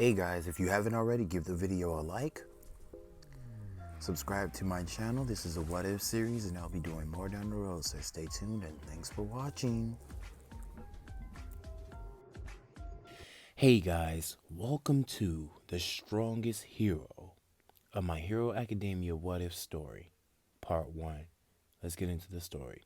Hey guys, if you haven't already, give the video a like. Subscribe to my channel. This is a what if series and I'll be doing more down the road, so stay tuned and thanks for watching. Hey guys, welcome to the strongest hero of My Hero Academia what if story, part 1. Let's get into the story.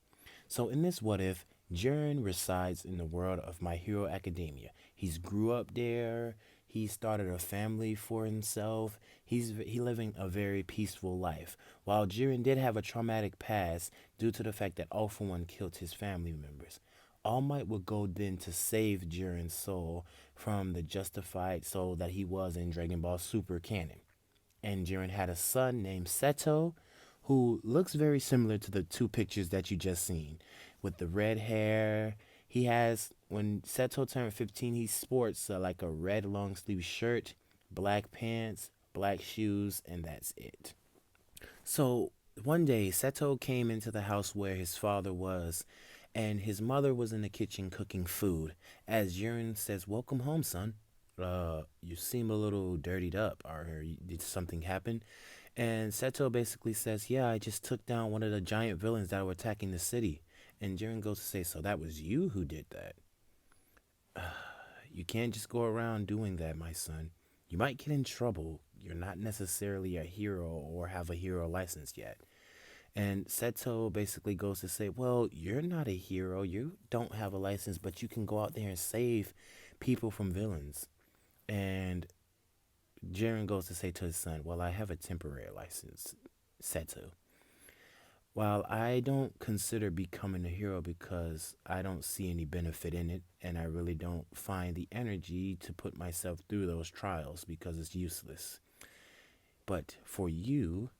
So in this what if, Jiren resides in the world of My Hero Academia. He's grew up there. He started a family for himself. He living a very peaceful life. While Jiren did have a traumatic past due to the fact that All For One killed his family members. All Might would go then to save Jiren's soul from the justified soul that he was in Dragon Ball Super canon. And Jiren had a son named Seto, who looks very similar to the two pictures that you just seen, with the red hair. He has, when Seto turned 15, he sports like a red long sleeve shirt, black pants, black shoes, and that's it. So one day, Seto came into the house where his father was, and his mother was in the kitchen cooking food. As Jiren says, "Welcome home, son. You seem a little dirtied up. Did something happen?" And Seto basically says, "Yeah, I just took down one of the giant villains that were attacking the city." And Jiren goes to say, "So that was you who did that? You can't just go around doing that, my son. You might get in trouble. You're not necessarily a hero or have a hero license yet." And Seto basically goes to say, "Well, you're not a hero. You don't have a license, but you can go out there and save people from villains." And Jiren goes to say to his son, "Well, I have a temporary license, Seto. While I don't consider becoming a hero because I don't see any benefit in it, and I really don't find the energy to put myself through those trials because it's useless. But for you,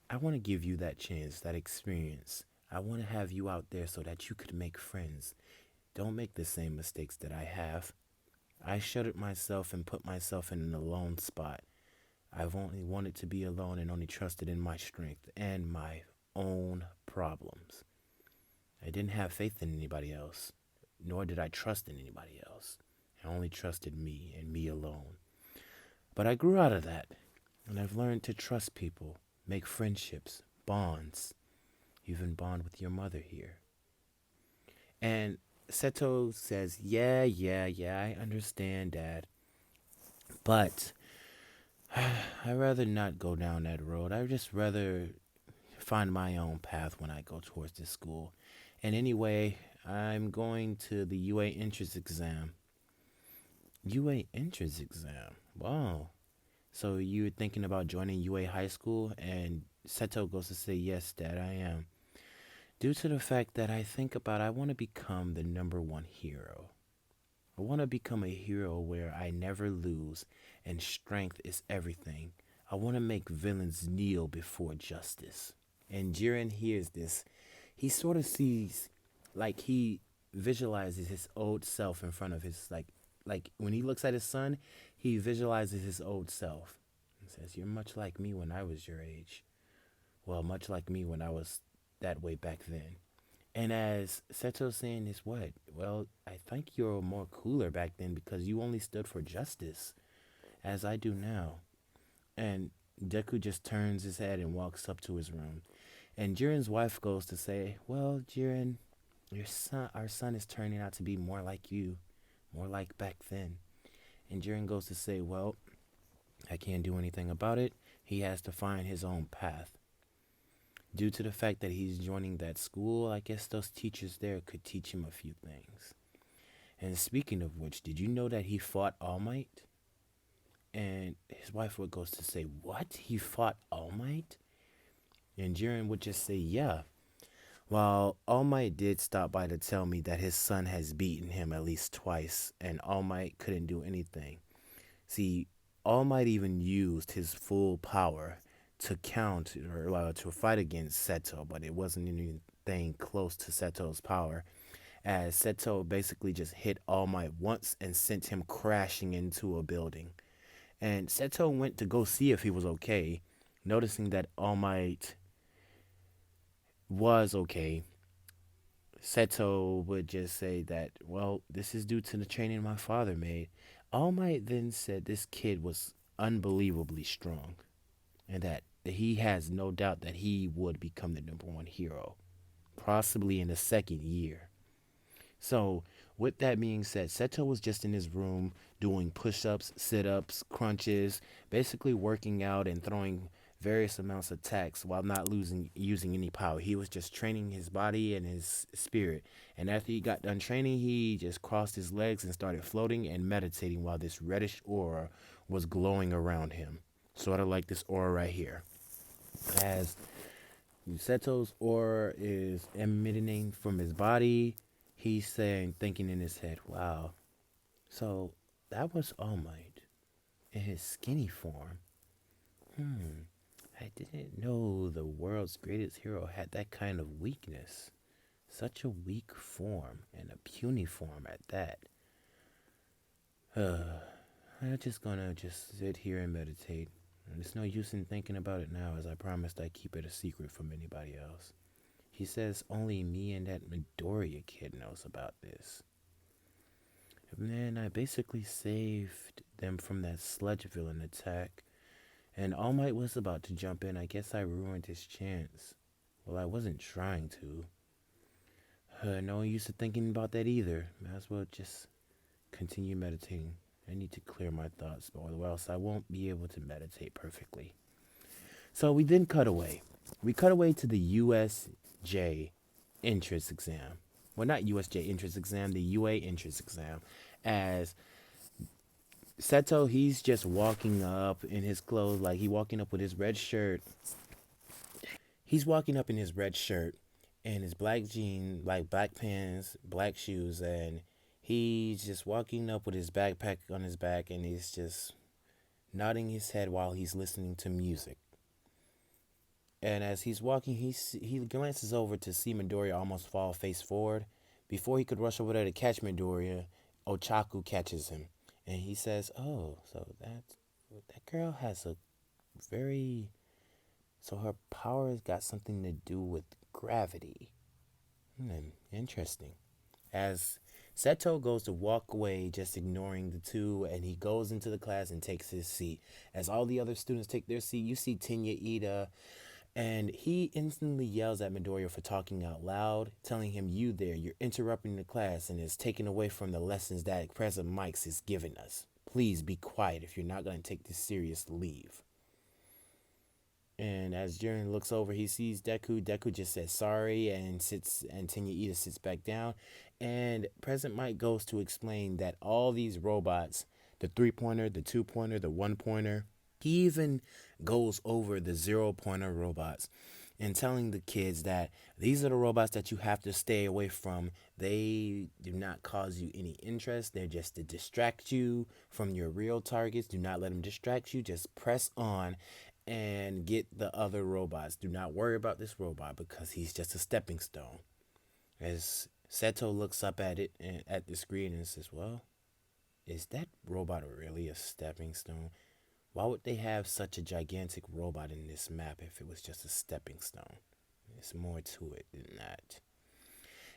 I want to give you that chance, that experience. I want to have you out there so that you could make friends. Don't make the same mistakes that I have. I shuttered myself and put myself in an alone spot. I've only wanted to be alone and only trusted in my strength and my own problems. I didn't have faith in anybody else, nor did I trust in anybody else. I only trusted me and me alone. But I grew out of that, and I've learned to trust people, make friendships, bonds, even bond with your mother here." And Seto says, yeah, I understand, Dad. But I'd rather not go down that road. I'd just rather find my own path when I go towards this school. And anyway, I'm going to the UA entrance exam. UA entrance exam? Wow. So you're thinking about joining UA high school? And Seto goes to say, "Yes, Dad, I am. Due to the fact that I want to become the number one hero. I want to become a hero where I never lose and strength is everything. I want to make villains kneel before justice." And Jiren hears this. He sort of sees, like he visualizes his old self in front of his, like when he looks at his son, he visualizes his old self and says, "You're much like me when I was your age. Well, much like me when I was that way back then." And as Seto's saying this, what? "Well, I think you're more cooler back then because you only stood for justice, as I do now." And Deku just turns his head and walks up to his room. And Jiren's wife goes to say, "Well, Jiren, our son is turning out to be more like you, more like back then." And Jiren goes to say, "Well, I can't do anything about it. He has to find his own path. Due to the fact that he's joining that school, I guess those teachers there could teach him a few things." And speaking of which, did you know that he fought All Might? And his wife would goes to say, "What? He fought All Might?" And Jiren would just say, "Yeah." While All Might did stop by to tell me that his son has beaten him at least twice, and All Might couldn't do anything. See, All Might even used his full power to counter or to fight against Seto, but it wasn't anything close to Seto's power, as Seto basically just hit All Might once and sent him crashing into a building. And Seto went to go see if he was okay, noticing that All Might was okay. Seto would just say that, "Well, this is due to the training my father made. All Might then said this kid was unbelievably strong and that he has no doubt that he would become the number one hero, possibly in the second year. So, with that being said, Seto was just in his room doing push ups, sit ups, crunches, basically working out and throwing various amounts of attacks while not using any power. He was just training his body and his spirit. And after he got done training, he just crossed his legs and started floating and meditating while this reddish aura was glowing around him. Sort of like this aura right here. As Seto's aura is emanating from his body, he's saying, thinking in his head, wow, so that was All Might in his skinny form. I didn't know the world's greatest hero had that kind of weakness. Such a weak form, and a puny form at that. I'm just gonna just sit here and meditate. And there's no use in thinking about it now, as I promised I'd keep it a secret from anybody else. He says only me and that Midoriya kid knows about this. And then I basically saved them from that sludge villain attack. And All Might was about to jump in. I guess I ruined his chance. Well, I wasn't trying to. No one used to thinking about that either. Might as well just continue meditating. I need to clear my thoughts, or else I won't be able to meditate perfectly. So we then cut away. We cut away to the USJ entrance exam. Well, not USJ entrance exam, the UA entrance exam. As Seto, he's just walking up in his clothes, like he walking up with his red shirt. He's walking up in his red shirt and his black jeans, like black pants, black shoes, and he's just walking up with his backpack on his back, and he's just nodding his head while he's listening to music. And as he's walking, he glances over to see Midoriya almost fall face forward. Before he could rush over there to catch Midoriya, Ochaku catches him, and he says, "Oh, so that girl has a very so her power has got something to do with gravity. Interesting." As Seto goes to walk away, just ignoring the two, and he goes into the class and takes his seat. As all the other students take their seat, you see Tenya Ida, and he instantly yells at Midoriya for talking out loud, telling him, "You there, you're interrupting the class and is taking away from the lessons that President Mike's is giving us. Please be quiet if you're not going to take this serious, leave." And as Jiren looks over, he sees Deku. Deku just says sorry and sits, and Tenya Ida sits back down. And President Mike goes to explain that all these robots, the 3-pointer, the 2-pointer, the 1-pointer, he even goes over the 0-pointer robots and telling the kids that these are the robots that you have to stay away from. They do not cause you any interest. They're just to distract you from your real targets. Do not let them distract you. Just press on and get the other robots. Do not worry about this robot because he's just a stepping stone. As Seto looks up at it and at the screen and says, "Well, is that robot really a stepping stone? Why would they have such a gigantic robot in this map if it was just a stepping stone? There's more to it than that."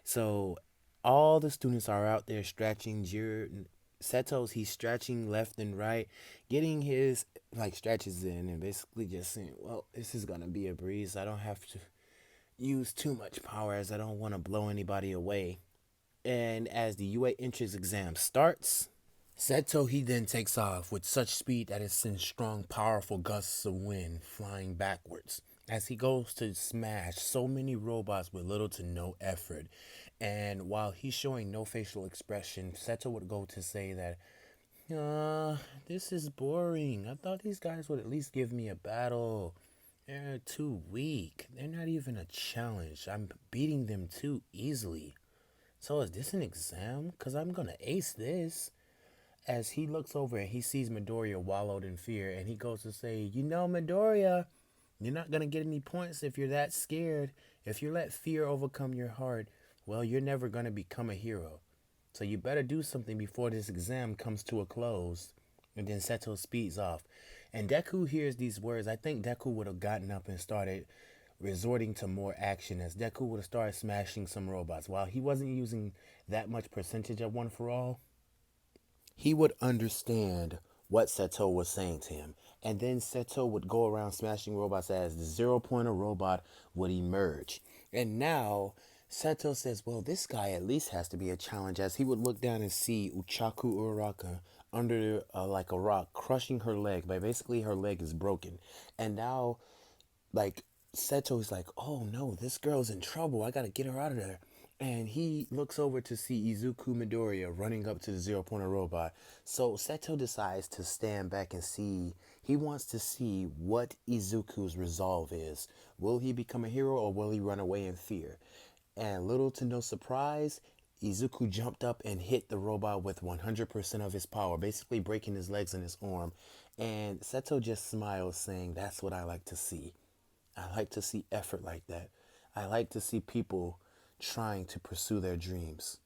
So all the students are out there stretching. Seto's, he's stretching left and right, getting his like stretches in, and basically just saying, "Well, this is gonna be a breeze. I don't have to use too much power as I don't want to blow anybody away." And as the UA entrance exam starts, Seto, he then takes off with such speed that it sends strong, powerful gusts of wind flying backwards as he goes to smash so many robots with little to no effort. And while he's showing no facial expression, Seto would go to say that, this is boring. I thought these guys would at least give me a battle. They're too weak. They're not even a challenge. I'm beating them too easily. So is this an exam? Because I'm going to ace this." As he looks over and he sees Midoriya wallowed in fear, and he goes to say, "Midoriya, you're not going to get any points if you're that scared. If you let fear overcome your heart, well, you're never going to become a hero. So you better do something before this exam comes to a close." And then Seto speeds off. And Deku hears these words. I think Deku would have gotten up and started resorting to more action, as Deku would have started smashing some robots. While he wasn't using that much percentage of One For All, he would understand what Seto was saying to him. And then Seto would go around smashing robots as the zero pointer robot would emerge. And now Seto says, well, this guy at least has to be a challenge, as he would look down and see Uchaku Uraraka under like a rock, crushing her leg. But basically, her leg is broken. And now, like, Seto's like, oh no, this girl's in trouble. I gotta get her out of there. And he looks over to see Izuku Midoriya running up to the zero pointer robot. So Seto decides to stand back and see. He wants to see what Izuku's resolve is. Will he become a hero or will he run away in fear? And little to no surprise, Izuku jumped up and hit the robot with 100% of his power, basically breaking his legs and his arm. And Seto just smiles, saying, that's what I like to see. I like to see effort like that. I like to see people trying to pursue their dreams,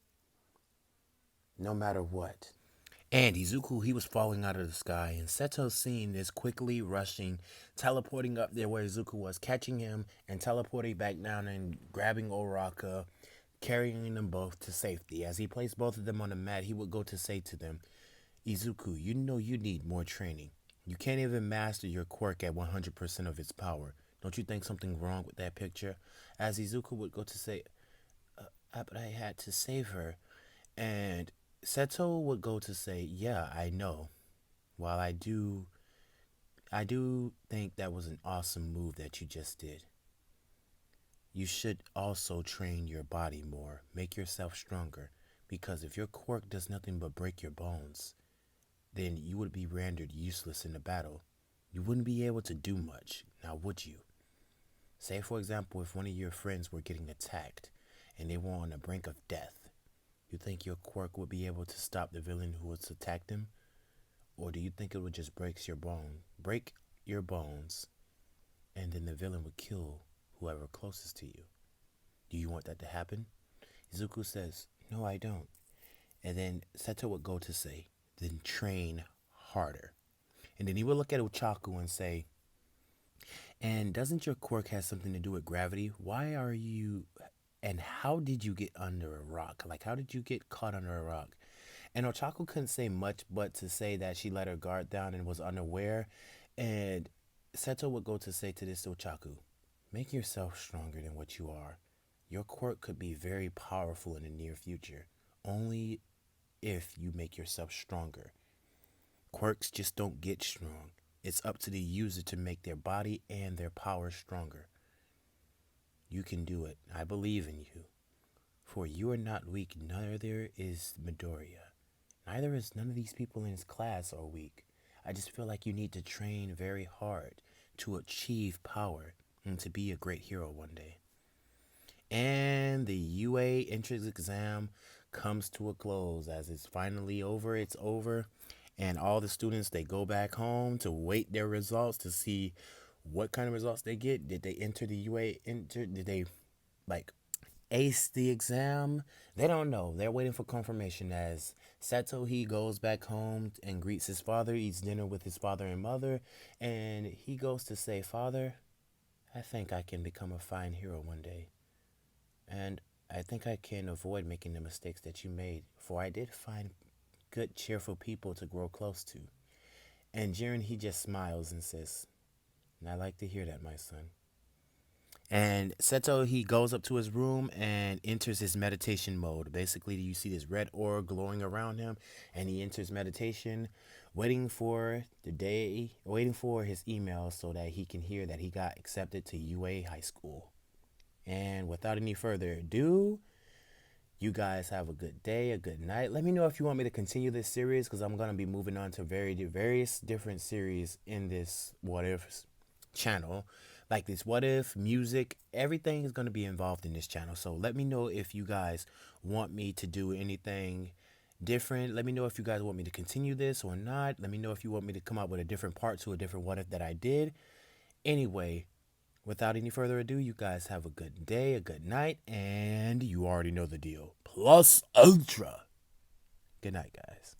no matter what. And Izuku, he was falling out of the sky, and Seto seeing this quickly rushing, teleporting up there where Izuku was, catching him, and teleporting back down and grabbing Oraka, carrying them both to safety. As he placed both of them on the mat, he would go to say to them, Izuku, you know you need more training. You can't even master your quirk at 100% of its power. Don't you think something wrong with that picture? As Izuku would go to say, but I had to save her. And Seto would go to say, yeah, I know. While I do think that was an awesome move that you just did. You should also train your body more, make yourself stronger, because if your quirk does nothing but break your bones, then you would be rendered useless in the battle. You wouldn't be able to do much, now would you? Say, for example, if one of your friends were getting attacked and they were on the brink of death, you think your quirk would be able to stop the villain who was attacked them? Or do you think it would just break your bones, and then the villain would kill whoever closest to you? Do you want that to happen? Izuku says, no, I don't. And then Seto would go to say, then train harder. And then he would look at Uchaku and say, and doesn't your quirk have something to do with gravity? Why are you, and how did you get under a rock? Like, how did you get caught under a rock? And Ochaku couldn't say much but to say that she let her guard down and was unaware. And Seto would go to say to this Ochaku, make yourself stronger than what you are. Your quirk could be very powerful in the near future, only if you make yourself stronger. Quirks just don't get strong. It's up to the user to make their body and their power stronger. You can do it. I believe in you. For you are not weak, neither is Midoriya. Neither is none of these people in his class are weak. I just feel like you need to train very hard to achieve power and to be a great hero one day. And the UA entrance exam comes to a close. As it's finally over, it's over. And all the students, they go back home to wait their results to see what kind of results they get. Did they enter the UA? Did they like ace the exam? They don't know. They're waiting for confirmation. As Seto, he goes back home and greets his father, eats dinner with his father and mother, and he goes to say, Father, I think I can become a fine hero one day. And I think I can avoid making the mistakes that you made, for I did find good, cheerful people to grow close to. And Jiren, he just smiles and says, and I like to hear that, my son. And Seto, he goes up to his room and enters his meditation mode. Basically, you see this red aura glowing around him, and he enters meditation, waiting for his email so that he can hear that he got accepted to UA High School. And without any further ado, you guys have a good day, a good night. Let me know if you want me to continue this series, because I'm going to be moving on to various different series in this What If channel. Like this What If, music, everything is going to be involved in this channel. So let me know if you guys want me to do anything different. Let me know if you guys want me to continue this or not. Let me know if you want me to come up with a different part to a different What If that I did. Anyway, without any further ado, you guys have a good day, a good night, and you already know the deal. Plus Ultra. Good night, guys.